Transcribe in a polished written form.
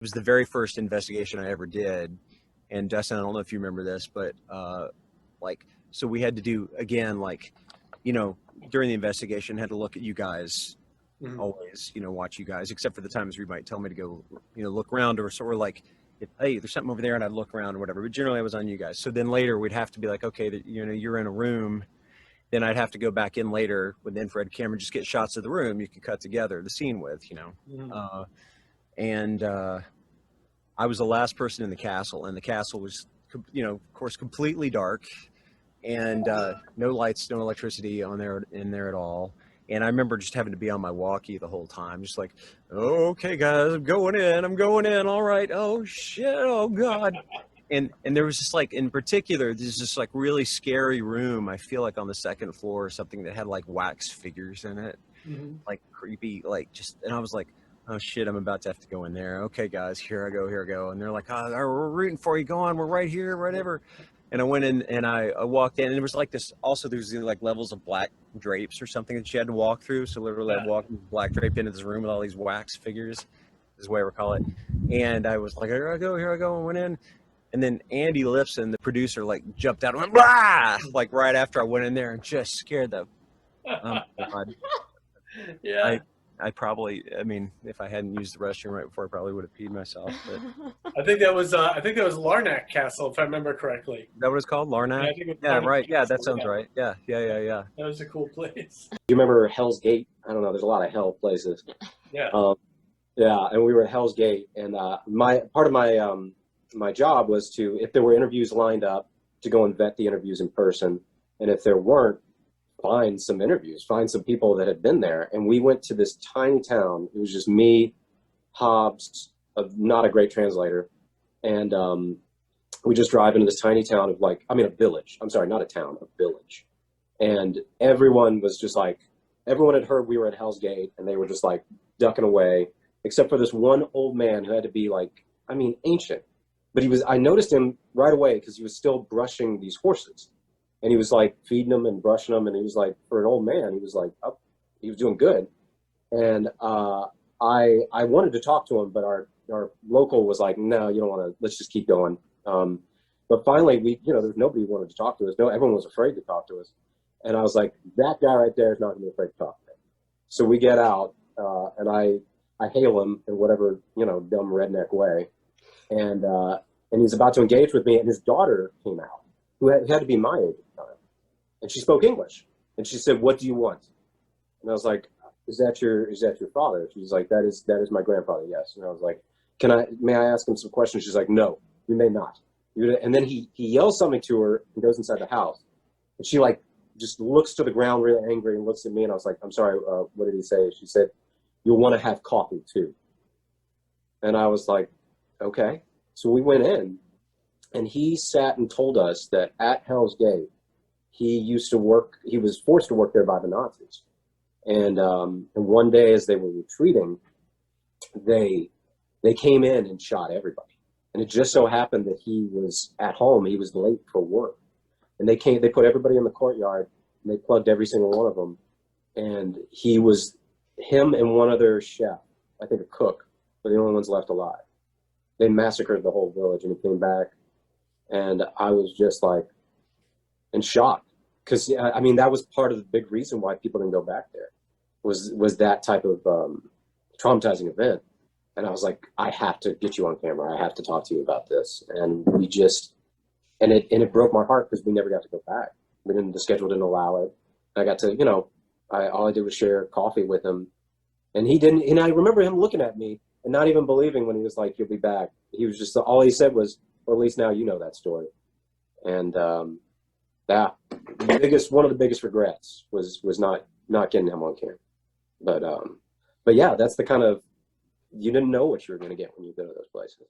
was the very first investigation I ever did. And Dustin, I don't know if you remember this, but like, so we had to do again, like, you know, during the investigation, had to look at you guys always, you know, watch you guys, except for the times where you might tell me to go, you know, look around or sort of like, if, hey, there's something over there, and I'd look around or whatever. But generally, I was on you guys. So then later, we'd have to be like, okay, that, you know, you're in a room. Then I'd have to go back in later with the infrared camera, just get shots of the room you could cut together the scene with, you know. And I was the last person in the castle, and the castle was, you know, of course, completely dark, and no lights, no electricity on there in there at all. And I remember just having to be on my walkie the whole time, just like, oh, okay, guys, I'm going in, all right. Oh shit, oh god. And there was just like, in particular, there's this like really scary room, I feel like on the second floor or something, that had like wax figures in it, like creepy, like just, and I was like, oh shit, I'm about to have to go in there. Okay, guys, here I go. And they're like, oh, we're rooting for you. Go on, we're right here, whatever. And I went in and I walked in, and it was like this. Also, there's like levels of black drapes or something that you had to walk through. So literally, I walked black drape into this room with all these wax figures, is the way I recall it. And I was like, here I go, and went in. And then Andy Lipson, the producer, like jumped out and went, blah! Like right after I went in there, and just scared the, God. Yeah. I probably, I mean, if I hadn't used the restroom right before, I probably would have peed myself. But I think that was Larnac Castle, if I remember correctly. is that what it's called? Larnac? Yeah, I think it was Yeah, Larnac right. Yeah, Castle, that sounds right. Yeah. That was a cool place. You remember Hell's Gate? I don't know. There's a lot of hell places. Yeah. Yeah, and we were at Hell's Gate, and my part of my job was to, if there were interviews lined up, to go and vet the interviews in person, and if there weren't, find some interviews, find some people that had been there. And we went to this tiny town. It was just me, Hobbs, not a great translator, and we just drive into this tiny town of like, I mean, a village. I'm sorry, not a town, a village. And everyone was just like, everyone had heard we were at Hell's Gate, and they were just like ducking away, except for this one old man who had to be like, I mean, ancient. But I noticed him right away because he was still brushing these horses. And he was like feeding them and brushing them. And he was like, for an old man, he was like, oh, he was doing good. And I wanted to talk to him, but our local was like, no, you don't want to, let's just keep going. But finally, there's nobody who wanted to talk to us. No, everyone was afraid to talk to us. And I was like, that guy right there is not going to be afraid to talk to me. So we get out, and I hail him in whatever, dumb redneck way. And he's about to engage with me, and his daughter came out, who had to be my age at the time. And she spoke English. And she said, what do you want? And I was like, is that your father? She's like, that is my grandfather, yes. And I was like, may I ask him some questions? She's like, no, you may not. And then he yells something to her and goes inside the house. And she like just looks to the ground really angry and looks at me, and I was like, I'm sorry, what did he say? She said, you'll want to have coffee too. And I was like, okay. So we went in, and he sat and told us that at Hell's Gate, he was forced to work there by the Nazis. And one day as they were retreating, they came in and shot everybody. And it just so happened that he was at home. He was late for work. And they put everybody in the courtyard, and they plugged every single one of them. And him and one other chef, I think a cook, were the only ones left alive. They massacred the whole village, and he came back. And I was just like in shock. Because, I mean, that was part of the big reason why people didn't go back there, was that type of traumatizing event. And I was like, I have to get you on camera. I have to talk to you about this. And it broke my heart because we never got to go back. The schedule didn't allow it. I got to, all I did was share coffee with him. And he didn't, and I remember him looking at me and not even believing when he was like, you'll be back. He was just, all he said was, well, at least now you know that story. And one of the biggest regrets was not getting him on camera. But yeah, that's the kind of, you didn't know what you were going to get when you go to those places.